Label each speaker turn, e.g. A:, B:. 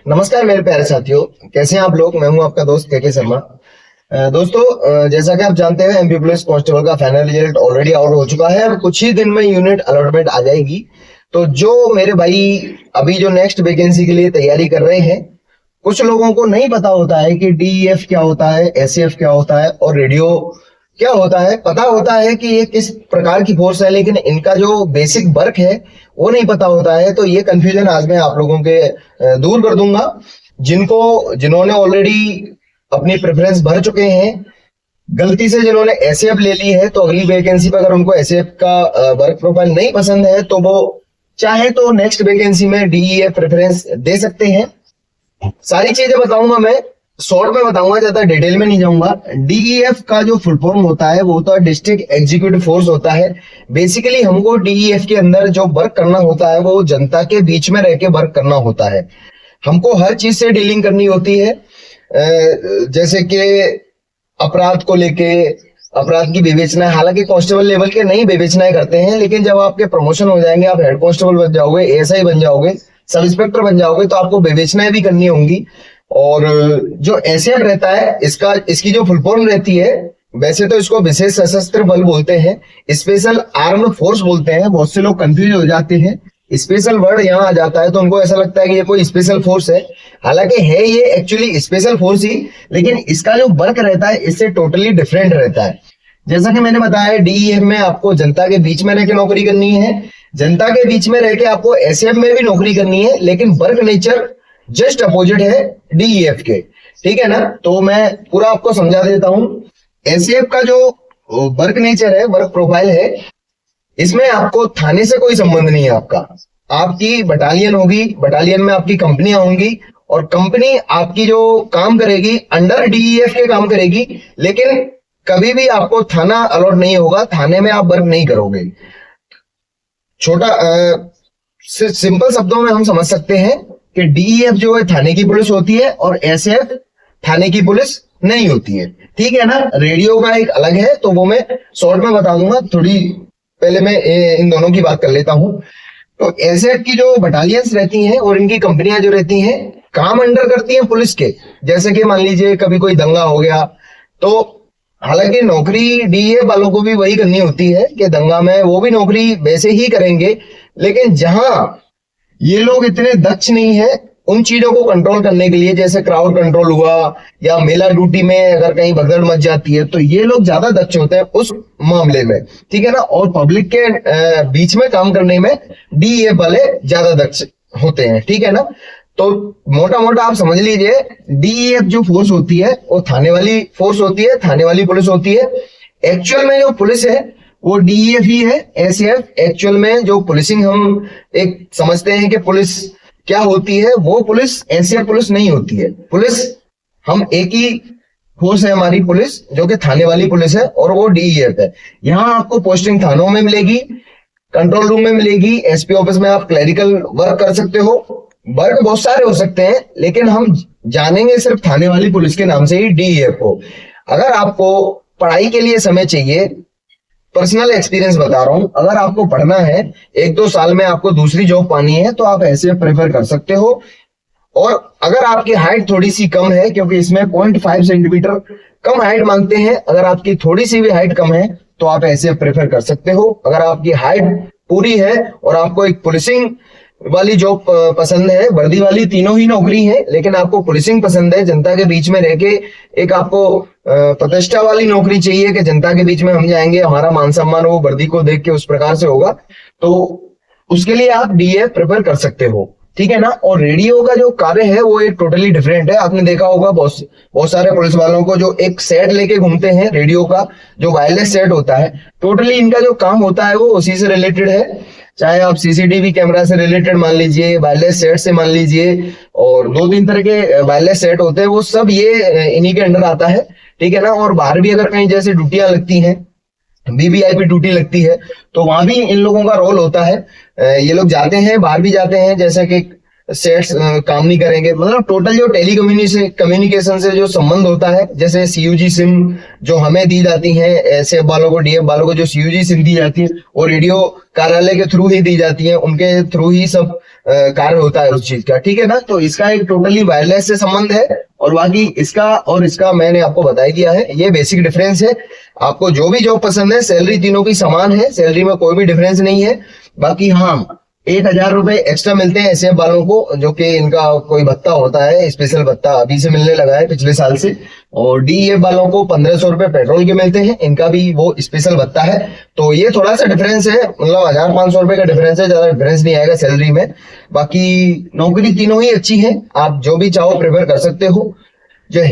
A: नमस्कार मेरे प्यारे साथियों, कैसे हैं आप लोग। मैं हूं आपका दोस्त के शर्मा। दोस्तों, जैसा कि आप जानते हैं एमपी पुलिस कांस्टेबल का फाइनल रिजल्ट ऑलरेडी आउट हो चुका है। अब कुछ ही दिन में यूनिट अलॉटमेंट आ जाएगी। तो जो मेरे भाई अभी जो नेक्स्ट वैकेंसी के लिए तैयारी कर रहे हैं, कुछ लोगों को नहीं पता होता है कि डीईएफ क्या होता है, एसएफ क्या होता है और रेडियो क्या होता है। पता होता है कि ये किस प्रकार की फोर्स है, लेकिन इनका जो बेसिक वर्क है वो नहीं पता होता है। तो ये कंफ्यूजन आज मैं आप लोगों के दूर कर दूंगा। जिन्होंने ऑलरेडी अपनी प्रेफरेंस भर चुके हैं, गलती से जिन्होंने एसएफ ले ली है, तो अगली वैकेंसी पर अगर उनको एसएफ का वर्क प्रोफाइल नहीं पसंद है तो वो चाहे तो नेक्स्ट वैकेंसी में डीईएफ प्रेफरेंस दे सकते हैं। सारी चीजें बताऊंगा मैं, शॉर्ट में बताऊंगा, ज्यादा डिटेल में नहीं जाऊंगा। डीईएफ का जो फुल फॉर्म होता है वो तो डिस्ट्रिक्ट एग्जीक्यूटिव फोर्स होता है। बेसिकली हमको डीईएफ के अंदर जो वर्क करना होता है वो जनता के बीच में रह के वर्क करना होता है। हमको हर चीज से डीलिंग करनी होती है, जैसे कि अपराध को लेके, अपराध की विवेचना। हालांकि कांस्टेबल लेवल के नहीं विवेचनाएं करते हैं, लेकिन जब आपके प्रमोशन हो जाएंगे, आप हेड कांस्टेबल बन जाओगे, एएसआई बन जाओगे, सब इंस्पेक्टर बन जाओगे, तो आपको विवेचनाएं भी करनी होंगी। और जो एसएफ रहता है, इसकी जो फुल फॉर्म रहती है, वैसे तो इसको विशेष सशस्त्र बल बोलते हैं, स्पेशल आर्म्ड फोर्स बोलते हैं। बहुत से लोग कंफ्यूज हो जाते हैं, स्पेशल वर्ड यहाँ आ जाता है तो उनको ऐसा लगता है कि ये कोई स्पेशल फोर्स है। हालांकि है ये एक्चुअली स्पेशल फोर्स ही, लेकिन इसका जो वर्क रहता है इससे टोटली डिफरेंट रहता है। जैसा कि मैंने बताया, डीईएफ में आपको जनता के बीच में रहकर नौकरी करनी है, जनता के बीच में रहकर आपको एसएफ में भी नौकरी करनी है, लेकिन वर्क नेचर जस्ट अपोजिट है डीईएफ के। ठीक है ना, तो मैं पूरा आपको समझा देता हूं। एसएफ का जो वर्क नेचर है, वर्क प्रोफाइल है, इसमें आपको थाने से कोई संबंध नहीं है। आपकी बटालियन होगी, बटालियन में आपकी कंपनियां होंगी, और कंपनी आपकी जो काम करेगी अंडर डीईएफ के काम करेगी, लेकिन कभी भी आपको थाना अलॉट नहीं होगा, थाने में आप वर्क नहीं करोगे। छोटा सिंपल शब्दों में हम समझ सकते हैं कि डीईएफ जो है थाने की पुलिस होती है और एसएफ थाने की पुलिस नहीं होती है। ठीक है ना, रेडियो का एक अलग है, तो वो मैं शॉर्ट में बता दूंगा। थोड़ी पहले मैं इन दोनों की बात कर लेता हूं। तो एसएफ की जो बटालियंस रहती हैं और इनकी कंपनियां जो रहती हैं, काम अंडर करती हैं पुलिस के। जैसे कि मान लीजिए कभी कोई दंगा हो गया, तो हालांकि नौकरी डीएफ वालों को भी वही करनी होती है कि दंगा में वो भी नौकरी वैसे ही करेंगे, लेकिन जहां ये लोग इतने दक्ष नहीं है उन चीजों को कंट्रोल करने के लिए, जैसे क्राउड कंट्रोल हुआ या मेला ड्यूटी में अगर कहीं भगदड़ मच जाती है, तो ये लोग ज्यादा दक्ष होते हैं उस मामले में। ठीक है ना, और पब्लिक के बीच में काम करने में डीएफ वाले ज्यादा दक्ष होते हैं। ठीक है ना, तो मोटा मोटा आप समझ लीजिए, डीईएफ जो फोर्स होती है वो थाने वाली फोर्स होती है, थाने वाली पुलिस होती है। एक्चुअल में जो पुलिस है वो डीईएफ ही है। एसएफ एक्चुअल में जो पुलिसिंग हम एक समझते हैं कि पुलिस क्या होती है, वो पुलिस एसएफ पुलिस नहीं होती है। पुलिस हम एक ही फोर्स है हमारी पुलिस, जो कि थाने वाली पुलिस है, और वो डीईएफ है। यहाँ आपको पोस्टिंग थानों में मिलेगी, कंट्रोल रूम में मिलेगी, एसपी ऑफिस में आप क्लरिकल वर्क कर सकते हो। वर्क बहुत सारे हो सकते हैं, लेकिन हम जानेंगे सिर्फ थाने वाली पुलिस के नाम से ही, डीईएफ को। अगर आपको पढ़ाई के लिए समय चाहिए, पर्सनल एक्सपीरियंस बता रहा हूं, अगर आपको पढ़ना है, 1-2 साल में आपको दूसरी जॉब पानी है, तो आप ऐसे प्रेफर कर सकते हो। और अगर आपकी हाइट थोड़ी सी कम है, क्योंकि इसमें 0.5 सेंटीमीटर कम हाइट मांगते हैं, अगर आपकी थोड़ी सी भी हाइट कम है तो आप ऐसे प्रेफर कर सकते हो। अगर आपकी हाइट पूरी है और आपको एक पुलिसिंग वाली जॉब पसंद है, वर्दी वाली तीनों ही नौकरी है, लेकिन आपको पुलिसिंग पसंद है, जनता के बीच में रह के एक आपको प्रतिष्ठा वाली नौकरी चाहिए कि जनता के बीच में हम जाएंगे, हमारा मान सम्मान वो वर्दी को देख के उस प्रकार से होगा, तो उसके लिए आप डीएफ प्रेफर कर सकते हो। ठीक है ना, और रेडियो का जो कार्य है वो एक टोटली डिफरेंट है। आपने देखा होगा बहुत सारे पुलिस वालों को जो एक सेट लेके घूमते हैं रेडियो का, जो वायरलेस सेट होता है, टोटली इनका जो काम होता है वो उसी से रिलेटेड है। चाहे आप सीसीटीवी कैमरा से रिलेटेड मान लीजिए, वायरलेस सेट से मान लीजिए, और 2-3 तरह के वायरलेस सेट होते हैं, वो सब ये इन्हीं के अंडर आता है। ठीक है ना, और बाहर भी अगर कहीं जैसे ड्यूटियां लगती हैं, वीवीआईपी ड्यूटी लगती है, तो वहां भी इन लोगों का रोल होता है। ये लोग जाते हैं, बाहर भी जाते हैं, जैसे कि सेट्स काम नहीं करेंगे, मतलब टोटल जो कम्युनिकेशन से जो संबंध होता है, जैसे सीयूजी सिम जो हमें दी जाती है, ऐसे वालों को, डीएफ वालों को जो सीयूजी सिम दी जाती है वो रेडियो कार्यालय के थ्रू ही दी जाती है, उनके थ्रू ही सब कार्य होता है उस चीज का, ठीक है ना। तो इसका एक टोटली वायरलेस से संबंध है, और बाकी इसका और इसका मैंने आपको बता ही दिया है, ये बेसिक डिफरेंस है। आपको जो भी जॉब पसंद है, सैलरी तीनों की समान है, सैलरी में कोई भी डिफरेंस नहीं है। बाकी हाँ, 1,000 रुपए एक्स्ट्रा मिलते हैं एसएफ वालों को, जो कि इनका कोई भत्ता होता है, स्पेशल भत्ता अभी से मिलने लगा है पिछले साल से। और डीएफ वालों को 1,500 रुपए पेट्रोल के मिलते हैं, इनका भी वो स्पेशल भत्ता है। तो ये थोड़ा सा डिफरेंस है, मतलब 1,500 रुपए का डिफरेंस है, ज्यादा डिफरेंस नहीं आएगा सैलरी में। बाकी नौकरी तीनों ही अच्छी है, आप जो भी चाहो प्रेफर कर सकते हो। जय हिंद।